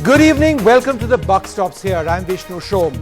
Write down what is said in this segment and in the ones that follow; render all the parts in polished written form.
Good evening, welcome to the Buck Stops Here. I'm Vishnu Shom.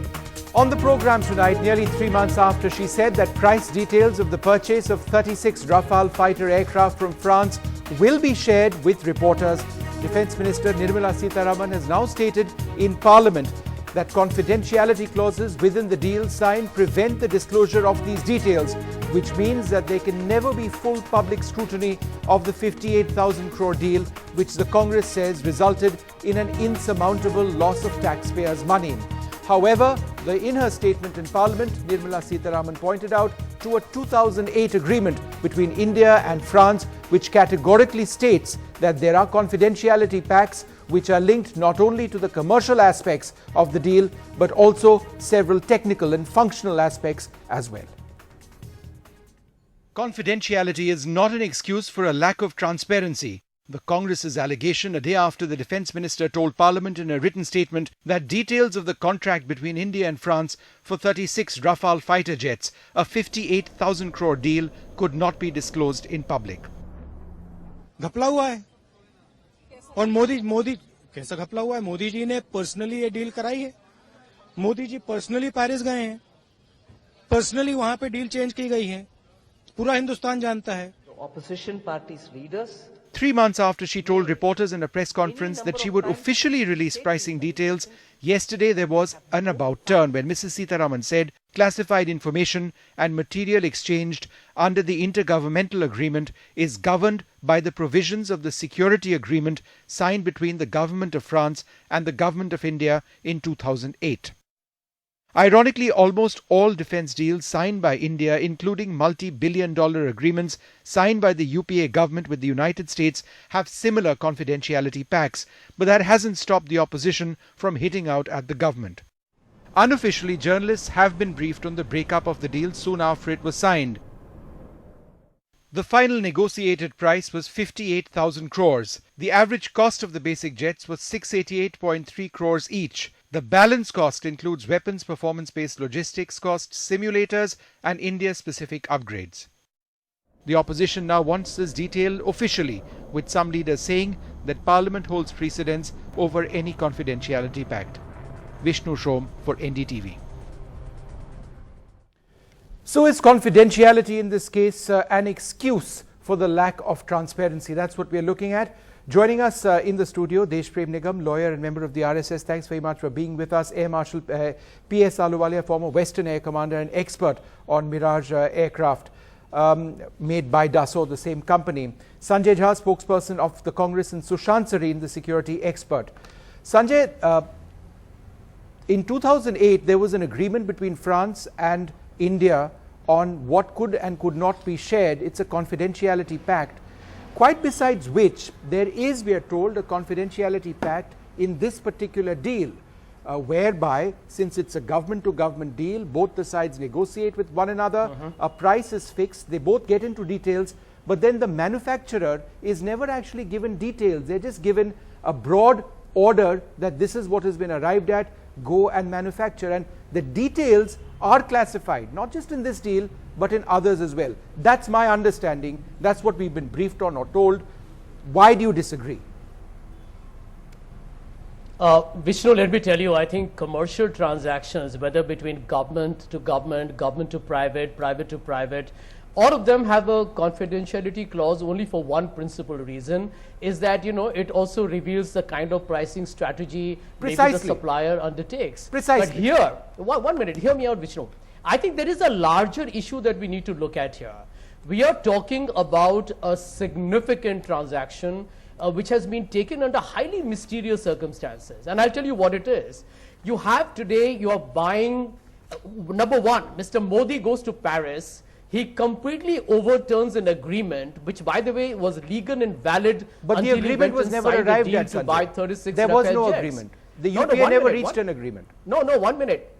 On the program tonight, nearly 3 months after she said that price details of the purchase of 36 Rafale fighter aircraft from France will be shared with reporters, Defence Minister Nirmala Sitharaman has now stated in Parliament that confidentiality clauses within the deal signed prevent the disclosure of these details, which means that there can never be full public scrutiny of the 58,000 crore deal, which the Congress says resulted in an insurmountable loss of taxpayers' money. However, in her statement in Parliament, Nirmala Sitharaman pointed out to a 2008 agreement between India and France, which categorically states that there are confidentiality pacts which are linked not only to the commercial aspects of the deal, but also several technical and functional aspects as well. Confidentiality is not an excuse for a lack of transparency. The Congress's allegation a day after the Defence Minister told Parliament in a written statement that details of the contract between India and France for 36 Rafale fighter jets, a 58,000 crore deal, could not be disclosed in public. घपला हुआ है और मोदी कैसा घपला हुआ है? मोदी जी ने personally ये डील कराई है। मोदी जी पर्सनली पेरिस गए हैं, पर्सनली वहां पे डील चेंज की गई है, पूरा हिंदुस्तान जानता है। Opposition parties' leaders. 3 months after she told reporters in a press conference that she would officially release pricing details, yesterday there was an about turn when Mrs. Sitharaman said classified information and material exchanged under the intergovernmental agreement is governed by the provisions of the security agreement signed between the government of France and the government of India in 2008. Ironically, almost all defence deals signed by India, including multi-billion-dollar agreements signed by the UPA government with the United States, have similar confidentiality pacts, but that hasn't stopped the opposition from hitting out at the government. Unofficially, journalists have been briefed on the breakup of the deal soon after it was signed. The final negotiated price was 58,000 crores. The average cost of the basic jets was 688.3 crores each. The balance cost includes weapons, performance-based logistics costs, simulators and India-specific upgrades. The opposition now wants this detail officially, with some leaders saying that Parliament holds precedence over any confidentiality pact. Vishnu Shom for NDTV. So is confidentiality in this case an excuse for the lack of transparency? That's what we're looking at. Joining us in the studio, Deshprem Nigam, lawyer and member of the RSS. Thanks very much for being with us. Air Marshal P.S. Ahluwalia, former Western Air Commander and expert on Mirage aircraft made by Dassault, the same company. Sanjay Jha, spokesperson of the Congress, and Sushant Sareen, the security expert. Sanjay, in 2008, there was an agreement between France and India on what could and could not be shared. It's a confidentiality pact. Quite besides which, there is, we are told, a confidentiality pact in this particular deal, whereby, since it's a government-to-government deal, both the sides negotiate with one another, a price is fixed, they both get into details, but then the manufacturer is never actually given details. They're just given a broad order that this is what has been arrived at, go and manufacture. And the details are classified, not just in this deal, but in others as well. That's my understanding. That's what we've been briefed on or told. Why do you disagree? Vishnu, let me tell you, I think commercial transactions, whether between government to government, government to private, private to private, all of them have a confidentiality clause only for one principal reason, is that, you know, it also reveals the kind of pricing strategy maybe the supplier undertakes. Precisely. But here, one minute, hear me out, Vishnu. I think there is a larger issue that we need to look at here. We are talking about a significant transaction which has been taken under highly mysterious circumstances. And I'll tell you what it is. You have today, you are buying, number one, Mr. Modi goes to Paris. He completely overturns an agreement, which, by the way, was legal and valid. But the agreement was never arrived at, to buy 36 There was Rafale no jets. agreement. The UPA never reached an agreement. No, 1 minute.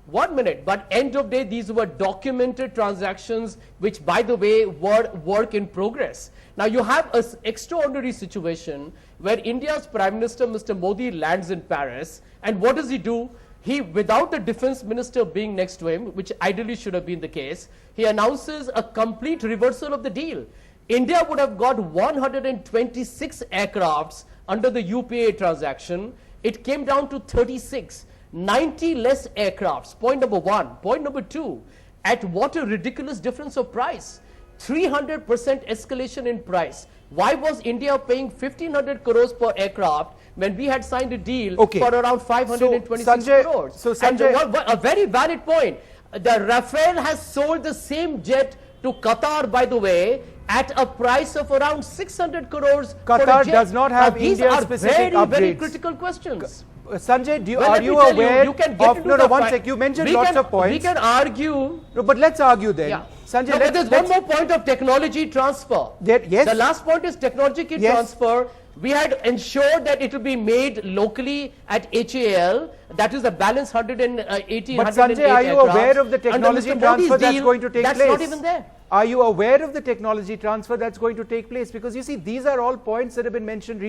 1 minute, but end of day, these were documented transactions, which, by the way, were work in progress. Now, you have an extraordinary situation where India's Prime Minister, Mr. Modi, lands in Paris, and what does he do? He, without the defense minister being next to him, which ideally should have been the case, he announces a complete reversal of the deal. India would have got 126 aircrafts under the UPA transaction. it came down to 36. 90 less aircrafts. Point number one. Point number two, at what a ridiculous difference of price. 300% escalation in price. Why was India paying 1500 crores per aircraft when we had signed a deal for around 526 crores? So Sanjay, and a very valid point. The Rafale has sold the same jet to Qatar, by the way, at a price of around 600 crores. Qatar does not have These India-specific are upgrades. very critical questions. Sanjay, are you aware of, one sec, you mentioned lots of points. We can argue. No, but let's argue then. Yeah. Sanjay, no, there's one more point of technology transfer. Yes. The last point is technology transfer. We had ensured that it will be made locally at HAL. That is a balance 180. But Sanjay, are you aware of the technology transfer that's going to take place? That's not even there. Are you aware of the technology transfer that's going to take place? Because you see, these are all points that have been mentioned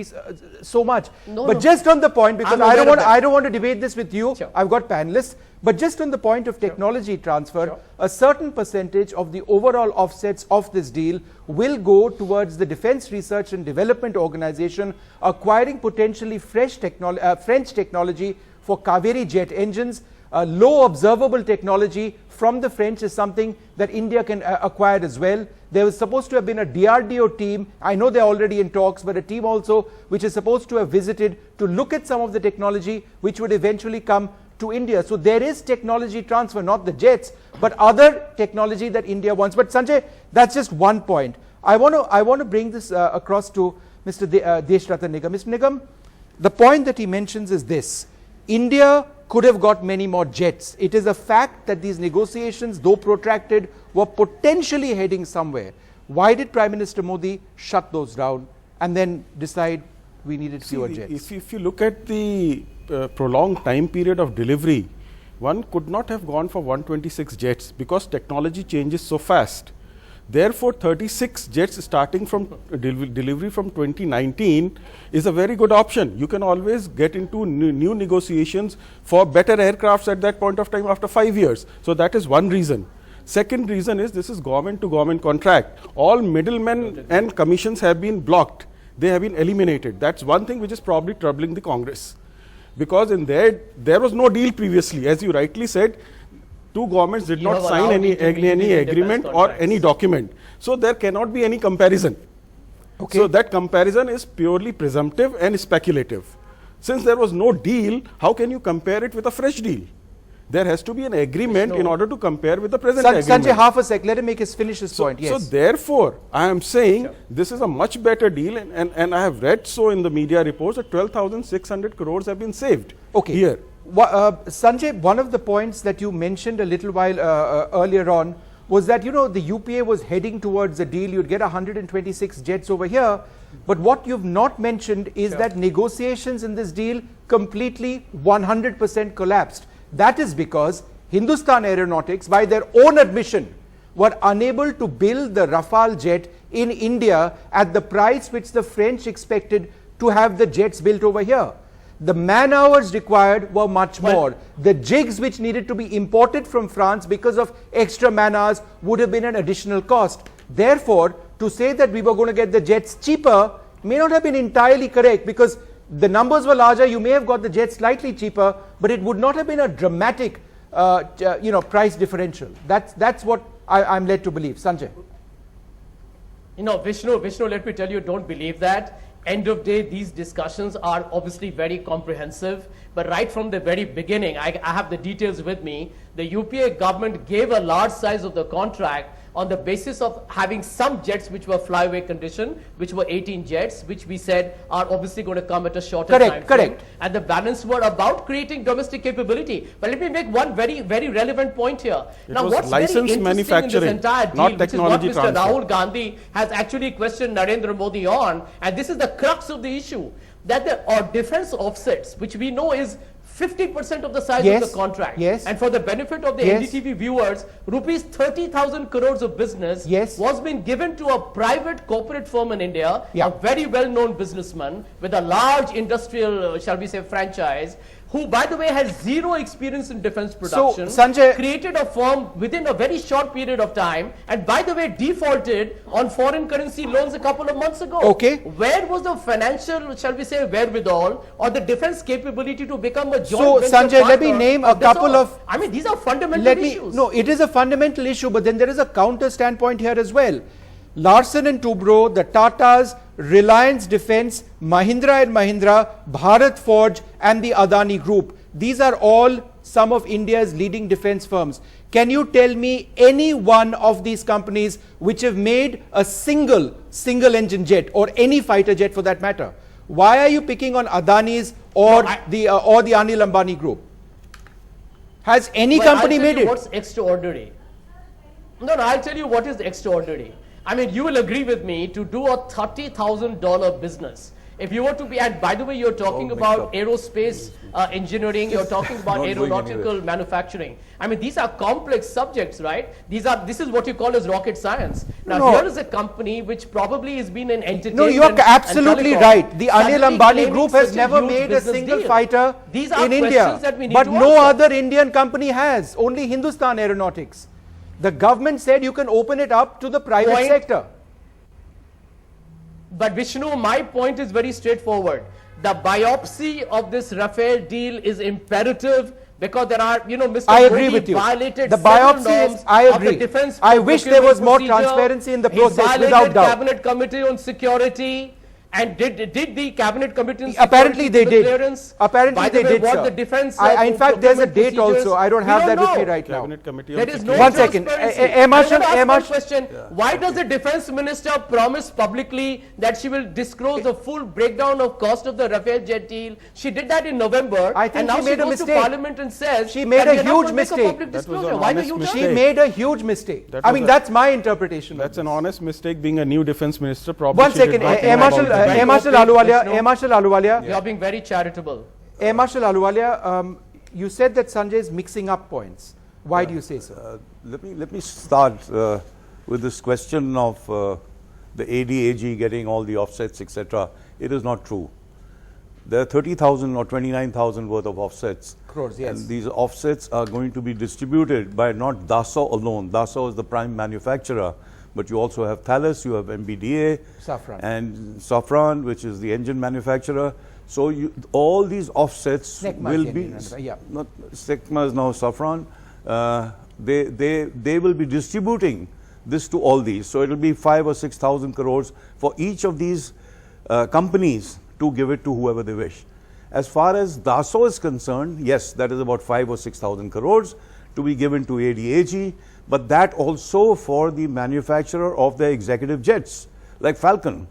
so much. Just on the point, because I don't want to debate this with you. Sure. I've got panelists. But just on the point of technology transfer, a certain percentage of the overall offsets of this deal will go towards the Defence Research and Development Organization acquiring potentially French technology for Kaveri jet engines. Low observable technology from the French is something that India can acquire as well. There was supposed to have been a DRDO team. I know they're already in talks, but a team also which is supposed to have visited to look at some of the technology which would eventually come to India. So there is technology transfer, not the jets, but other technology that India wants. But Sanjay, that's just one point. I want to bring this across to Mr. Deshratan Nigam. Mr. Nigam, the point that he mentions is this: India could have got many more jets. It is a fact that these negotiations, though protracted, were potentially heading somewhere. Why did Prime Minister Modi shut those down and then decide we needed fewer jets? If you look at the prolonged time period of delivery, one could not have gone for 126 jets because technology changes so fast. Therefore, 36 jets starting from delivery from 2019 is a very good option. You can always get into new negotiations for better aircrafts at that point of time after 5 years. So that is one reason. Second reason is this is government to government contract. All middlemen and commissions have been blocked. They have been eliminated. That's one thing which is probably troubling the Congress. Because in there was no deal previously. As you rightly said, two governments did not sign any agreement or any document. So there cannot be any comparison. Okay. So that comparison is purely presumptive and speculative. Since there was no deal, how can you compare it with a fresh deal? There has to be an agreement in order to compare with the present agreement. Sanjay, half a sec. Let him finish his point. Yes. So therefore, I am saying this is a much better deal, and I have read so in the media reports that 12,600 crores have been saved here. Sanjay, one of the points that you mentioned a little while earlier on was that, the UPA was heading towards a deal. You'd get 126 jets over here. But what you've not mentioned is that negotiations in this deal completely 100% collapsed. That is because Hindustan Aeronautics, by their own admission, were unable to build the Rafale jet in India at the price which the French expected to have the jets built over here. The man hours required were much more. The jigs which needed to be imported from France because of extra man hours would have been an additional cost. Therefore, to say that we were going to get the jets cheaper may not have been entirely correct, because the numbers were larger. You may have got the jets slightly cheaper, but it would not have been a dramatic price differential. That's what I'm led to believe. Sanjay. Vishnu, let me tell you, don't believe that. End of day, these discussions are obviously very comprehensive, but right from the very beginning, I have the details with me. The UPA government gave a large size of the contract on the basis of having some jets which were flyaway condition, which were 18 jets, which we said are obviously going to come at a shorter time frame. Correct. And the balance were about creating domestic capability. But let me make one very, very relevant point here. Now, what's very interesting in this entire deal, which is what Mr. Rahul Gandhi has actually questioned Narendra Modi on, and this is the crux of the issue, that the defense offsets, which we know is 50% of the size of the contract. And for the benefit of the NDTV viewers, rupees 30,000 crores of business was being given to a private corporate firm in India, a very well-known businessman with a large industrial, shall we say, franchise, who, by the way, has zero experience in defense production, Sanjay, created a firm within a very short period of time, and by the way, defaulted on foreign currency loans a couple of months ago. Okay. Where was the financial, shall we say, wherewithal or the defense capability to become a joint So, venture Sanjay, let me partner name a of this couple sort? of... I mean, these are fundamental issues. No, it is a fundamental issue, but then there is a counter standpoint here as well. Larsen and Toubro, the Tatas, Reliance Defence, Mahindra and Mahindra, Bharat Forge and the Adani Group. These are all some of India's leading defence firms. Can you tell me any one of these companies which have made a single engine jet or any fighter jet for that matter? Why are you picking on Adani's or the Anil Ambani Group? Has any company made it? What's extraordinary? No, I'll tell you what is extraordinary. I mean, you will agree with me, to do a $30,000 business. If you were to be, and by the way, you're talking about aerospace engineering, you're talking about aeronautical manufacturing. I mean, these are complex subjects, right? This is what you call as rocket science. Now, here is a company which probably has been an entertainment. No, you're absolutely right. The Anil Ambani Group has never made a single fighter in India. But no other Indian company has, only Hindustan Aeronautics. The government said you can open it up to the private sector. But Vishnu, my point is very straightforward. The biopsy of this Rafale deal is imperative because there are, Mr. I agree Modi with you. violated The biopsy is, I agree. Defense I wish there was more procedure. transparency in the He process, without doubt. Cabinet Committee on Security. And did the Cabinet Committee apparently they did. Clearance? Apparently they did, sir. The defense, in fact, there's a date also. I don't have that with me right now. There is no One second. Question. Why does the defense minister promise publicly that she will disclose the full breakdown of cost of the Rafale jet deal? She did that in November. I think and now she made a goes mistake. To Parliament and says she made a huge mistake. She made a huge mistake. I mean, that's my interpretation. That's an honest mistake. Being a new defense minister, probably. One second. Marshal Ahluwalia. You are being very charitable. Marshal Ahluwalia, you said that Sanjay is mixing up points. Why do you say so? Let me start with this question of the ADAG getting all the offsets, etc. It is not true. There are 30,000 or 29,000 worth of offsets. Crores, yes. And these offsets are going to be distributed by not Dassault alone. Dassault is the prime manufacturer. But you also have Thales, you have MBDA, Safran. And Safran, which is the engine manufacturer. So all these offsets will be, not SECMA is now Safran, they will be distributing this to all these. So it will be 5,000 or 6,000 crores for each of these companies to give it to whoever they wish. As far as Dassault is concerned, yes, that is about 5,000 or 6,000 crores to be given to ADAG. But that also for the manufacturer of the executive jets, like Falcon.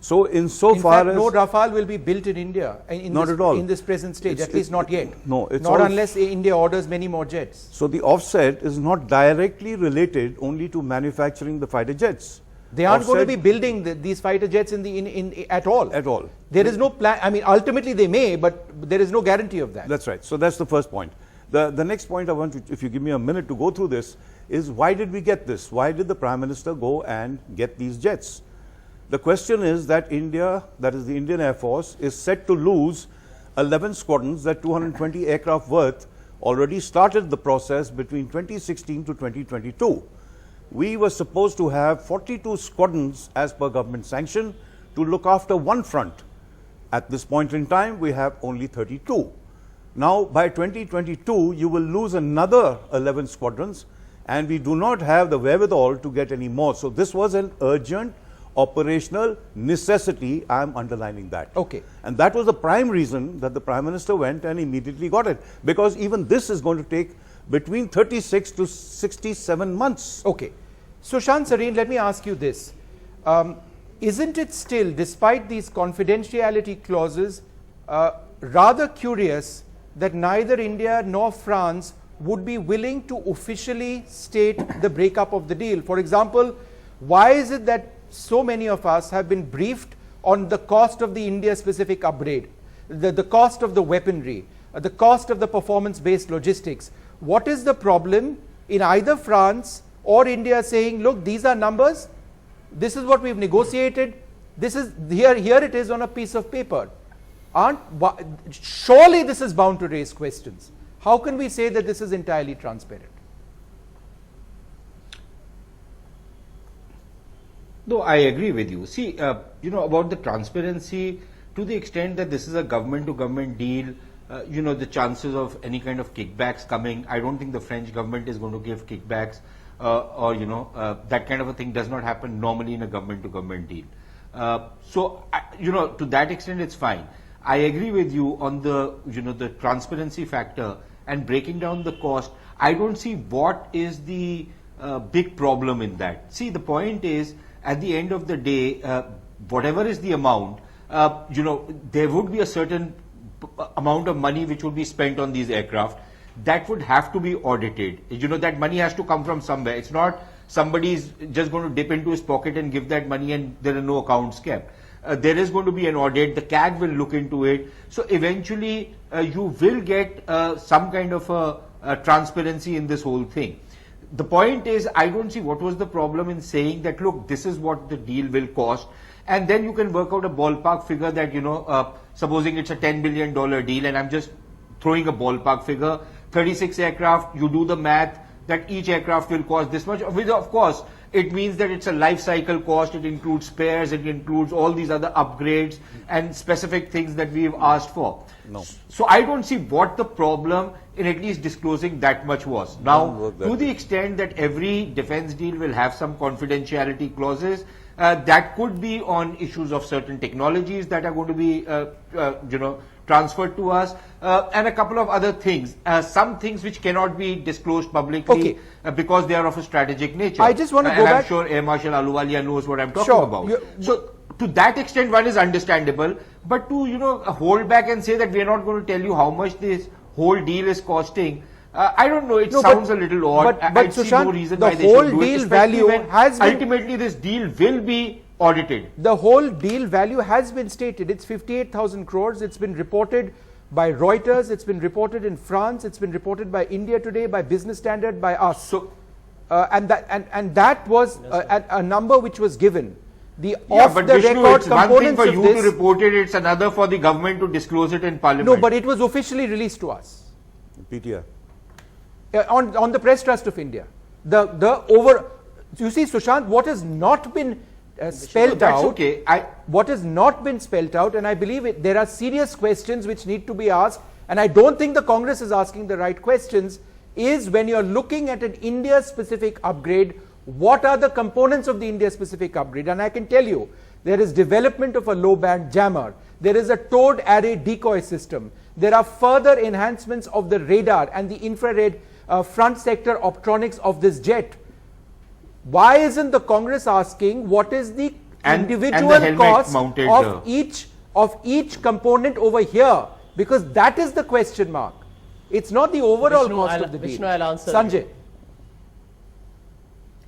So insofar as no Rafale will be built in India in this present stage, at least not yet. No, it's not unless India orders many more jets. So the offset is not directly related only to manufacturing the fighter jets. They aren't going to be building these fighter jets at all. At all. There is no plan. I mean, ultimately they may, but there is no guarantee of that. That's right. So that's the first point. The next point I want to, if you give me a minute to go through this, is why did we get this? Why did the Prime Minister go and get these jets? The question is that India, that is the Indian Air Force, is set to lose 11 squadrons, that 220 aircraft worth, already started the process between 2016 to 2022. We were supposed to have 42 squadrons as per government sanction to look after one front. At this point in time, we have only 32. Now, by 2022, you will lose another 11 squadrons, and we do not have the wherewithal to get any more. So this was an urgent operational necessity. I am underlining that. Okay. And that was the prime reason that the Prime Minister went and immediately got it. Because even this is going to take between 36 to 67 months. Okay. So, Shan Sareen, let me ask you this. Isn't it still, despite these confidentiality clauses, rather curious that neither India nor France would be willing to officially state the breakup of the deal? For example, why is it that so many of us have been briefed on the cost of the India-specific upgrade, the cost of the weaponry, the cost of the performance-based logistics? What is the problem in either France or India saying, look, these are numbers, this is what we've negotiated, this is here it is on a piece of paper? Surely this is bound to raise questions. How can we say that this is entirely transparent? No, I agree with you. See, about the transparency, to the extent that this is a government-to-government deal, the chances of any kind of kickbacks coming, I don't think the French government is going to give kickbacks that kind of a thing does not happen normally in a government-to-government deal. To that extent, it's fine. I agree with you on the transparency factor and breaking down the cost. I don't see what is the big problem in that. See, the point is, at the end of the day, whatever is the amount, there would be a certain amount of money which would be spent on these aircraft. That would have to be audited. That money has to come from somewhere. It's not somebody's just going to dip into his pocket and give that money and there are no accounts kept. There is going to be an audit. The CAG will look into it. So eventually, you will get some kind of a transparency in this whole thing. The point is, I don't see what was the problem in saying that, look, this is what the deal will cost. And then you can work out a ballpark figure that, supposing it's a $10 billion deal, and I'm just throwing a ballpark figure, 36 aircraft, you do the math, that each aircraft will cost this much. Of course, it means that it's a life cycle cost, it includes spares, it includes all these other upgrades and specific things that we've asked for. No. So I don't see what the problem in at least disclosing that much was. Now, to the extent that every defense deal will have some confidentiality clauses, that could be on issues of certain technologies that are going to be, transferred to us, and a couple of other things. Some things which cannot be disclosed publicly because they are of a strategic nature. I just want to go back. I'm sure Air Marshal Ahluwalia knows what I'm talking about. So, to that extent, one is understandable, but to hold back and say that we are not going to tell you how much this whole deal is costing, I don't know. It sounds a little odd. But I see Sushant, no reason the why they whole should do deal it, especially value when has been, ultimately this deal will be audited. The whole deal value has been stated. It's 58,000 crores. It's been reported by Reuters. It's been reported in France. It's been reported by India Today, by Business Standard, by us. So, and that was a number which was given. The but Vishnu, off-the-record it's one thing components for of you this. to report it. It's another for the government to disclose it in Parliament. No, but it was officially released to us. PTR. On the Press Trust of India. You see, Sushant, what has not been spelled out. Okay. What has not been spelled out, and I believe there are serious questions which need to be asked, and I don't think the Congress is asking the right questions, is when you're looking at an India-specific upgrade, what are the components of the India-specific upgrade? And I can tell you, there is development of a low-band jammer, there is a towed array decoy system, there are further enhancements of the radar and the infrared front sector optronics of this jet. Why isn't the Congress asking what is the individual cost of each component over here? Because that is the question mark. It's not the overall cost of the deal. Vishnu, I'll answer. Sanjay.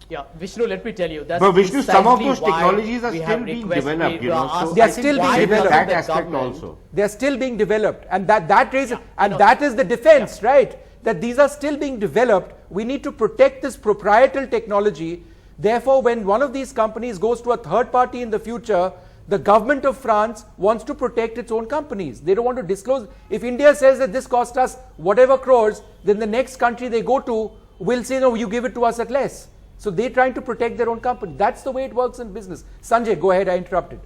Yeah, Vishnu, let me tell you. That's but Vishnu, some of those why technologies are we still have being requested developed. so They are I think still being why developed. doesn't That the aspect government- also. They are still being developed, and that is that is the defense, right? That these are still being developed. We need to protect this proprietary technology. Therefore, when one of these companies goes to a third party in the future, the government of France wants to protect its own companies. They don't want to disclose. If India says that this cost us whatever crores, then the next country they go to will say, no, you give it to us at less. So they're trying to protect their own company. That's the way it works in business. Sanjay, go ahead, I interrupted.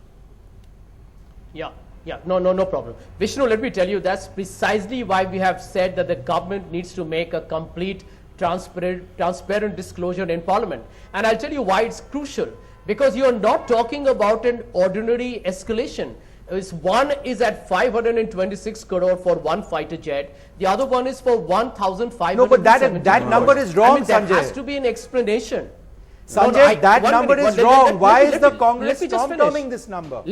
Yeah, no problem. Vishnu, let me tell you, that's precisely why we have said that the government needs to make a complete transparent disclosure in Parliament. And I'll tell you why it's crucial. Because you are not talking about an ordinary escalation. One is at 526 crore for one fighter jet. The other one is for 1,570 No, but that number is wrong, there Sanjay. has to be an explanation. Sanjay, that number is wrong. Why is the let Congress me just tom-tomming finish. this number?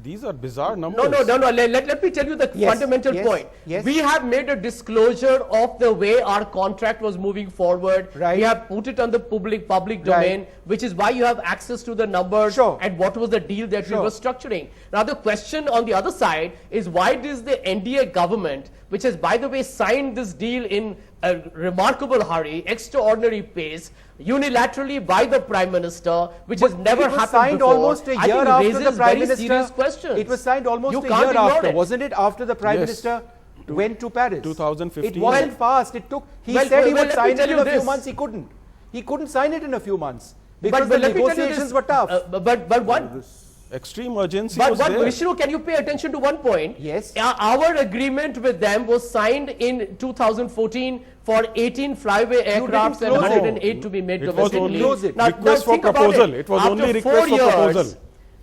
These are bizarre numbers. No. Let me tell you the fundamental point. Yes. We have made a disclosure of the way our contract was moving forward. Right. We have put it on the public domain, which is why you have access to the numbers and what was the deal that we were structuring. Now the question on the other side is, why does the NDA government, which has by the way signed this deal in a remarkable hurry, extraordinary pace, unilaterally by the Prime Minister, which has never happened signed before, almost a I year think after raises the Prime very serious Minister. questions. It was signed almost You a can't year ignore after, it. wasn't it? After the Prime Yes. Minister went to Paris. 2015. It wasn't fast. It took. He Well, said he well, would let me sign tell it in you a few this. months. He couldn't. He couldn't sign it in a few months because but the let me tell you negotiations this, were tough. but what? Extreme urgency But was what, there. Vishnu, can you pay attention to one point? Yes. Our agreement with them was signed in 2014 for 18 flyaway aircrafts and close it. 108 to be made It was domestically. only Close it. request for think about proposal. it. It was After only 4 request for years, proposal.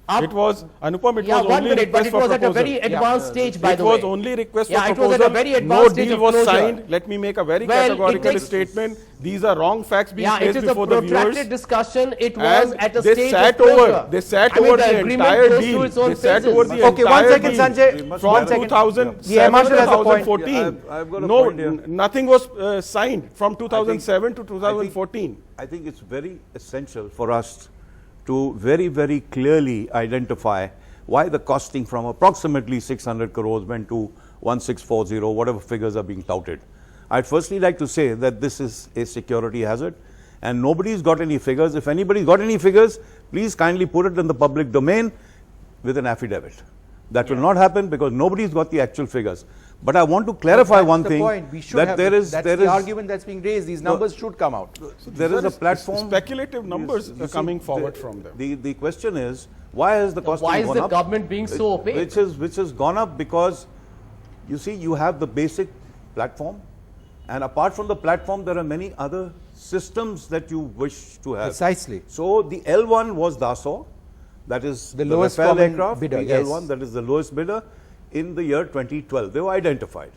It was, Anupam, it Yeah, was 1 only minute, but request it for was at a proposal. very advanced stage, by the way. It was only request Yeah, for it was proposal. at a very No advanced stage deal of was closure. signed. Let me make a very Well, it categorical takes- statement. These are wrong facts being Yeah, it placed is a before the protracted viewers. discussion. It was And at a they stage sat of closure. over. They sat I mean, over the the agreement entire goes deal. through its own They sat phases. over the Okay, one entire second, deal. Sanjay. From One second. 2007 Yeah, Marshal has a point. 2014. Yeah, I've got a No, point here. nothing was signed from 2007 to 2014. I think it's very essential for us to very, very clearly identify why the costing from approximately 600 crores went to 1640, whatever figures are being touted. I'd firstly like to say that this is a security hazard and nobody's got any figures. If anybody's got any figures, please kindly put it in the public domain with an affidavit. That will not happen because nobody's got the actual figures. But I want to clarify one thing. That's the point. We should that have. there is, That's there the is, argument that's being raised. These numbers should come out. there is a platform. Speculative numbers You are see, coming forward from them. The question is, why has the cost Why is gone the up? government being so opaque? Which has gone up because, you see, you have the basic platform, and apart from the platform, there are many other systems that you wish to have. Precisely. So the L1 was Dassault, that is The lowest Rafale common aircraft, bidder, the yes. L1, that is the lowest bidder in the year 2012. They were identified.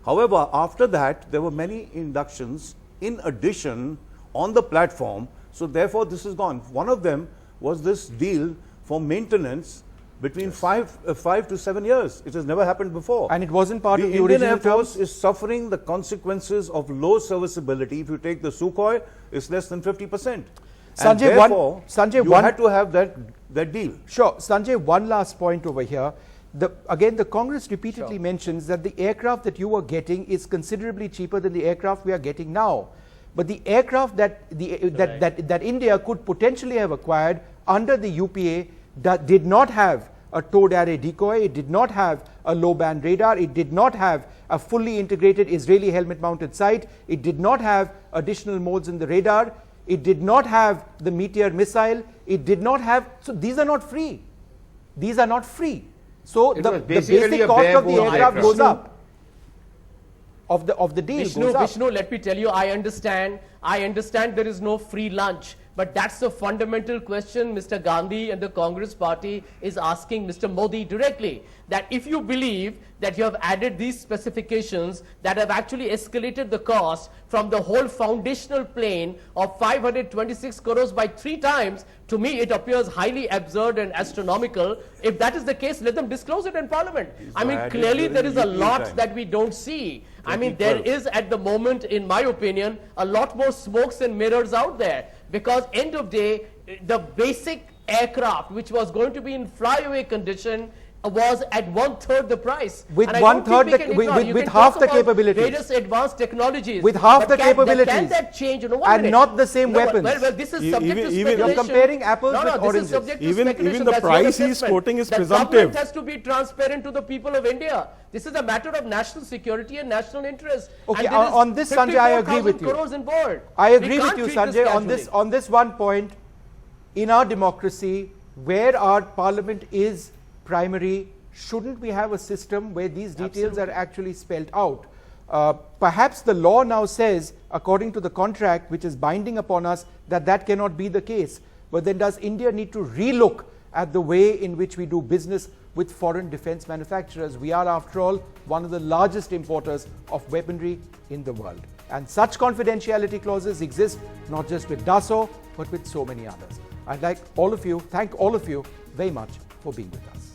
However, after that, there were many inductions in addition on the platform. So therefore, this is gone. One of them was this deal for maintenance between 5 to 7 years. It has never happened before. And it wasn't part the of the Indian original Air Force terms? is suffering the consequences of low serviceability. If you take the Sukhoi, it's less than 50%. Sanjay, and therefore, you one- had to have that deal. Sure. Sanjay, one last point over here. Again, the Congress repeatedly mentions that the aircraft that you were getting is considerably cheaper than the aircraft we are getting now. But the aircraft that India could potentially have acquired under the UPA did not have a towed array decoy, it did not have a low band radar, it did not have a fully integrated Israeli helmet mounted sight, it did not have additional modes in the radar, it did not have the Meteor missile, it did not have, so these are not free. These are not free. So It the was basically basic a cost bare of the bones aircraft aircraft. goes up. Of the deal goes up. Vishnu, let me tell you, I understand there is no free lunch. But that's the fundamental question Mr. Gandhi and the Congress party is asking Mr. Modi directly. That if you believe that you have added these specifications that have actually escalated the cost from the whole foundational plane of 526 crores by 3 times, to me it appears highly absurd and astronomical. If that is the case, let them disclose it in Parliament. I mean, added clearly there during is a UPA lot time. that we don't see. I mean, there 2012. is at the moment, in my opinion, a lot more smokes and mirrors out there, because end of day, the basic aircraft which was going to be in flyaway condition was at 1/3 the price. With And I 1/3 don't think we can with ignore. You with can half talk the about capabilities. various advanced technologies. With half but the can capabilities. that change? One And minute. not the same weapons. Well, this is subject to Even- speculation. You're comparing apples no, with this oranges. is subject to Even speculation. the That's your price he's assessment. quoting is The presumptive. government has to be transparent to the people of India. This is a matter of national security and national interest. Okay, And there is on this, Sanjay, I agree 54,000 with you. crores involved. I We agree with can't you, treat this Sanjay, casually. on this one point. In our democracy, where our parliament is primary, shouldn't we have a system where these details are actually spelled out? Perhaps the law now says, according to the contract which is binding upon us, that cannot be the case. But then does India need to relook at the way in which we do business with foreign defense manufacturers? We are, after all, one of the largest importers of weaponry in the world. And such confidentiality clauses exist not just with Dassault, but with so many others. I'd like all of you, thank all of you very much for being with us.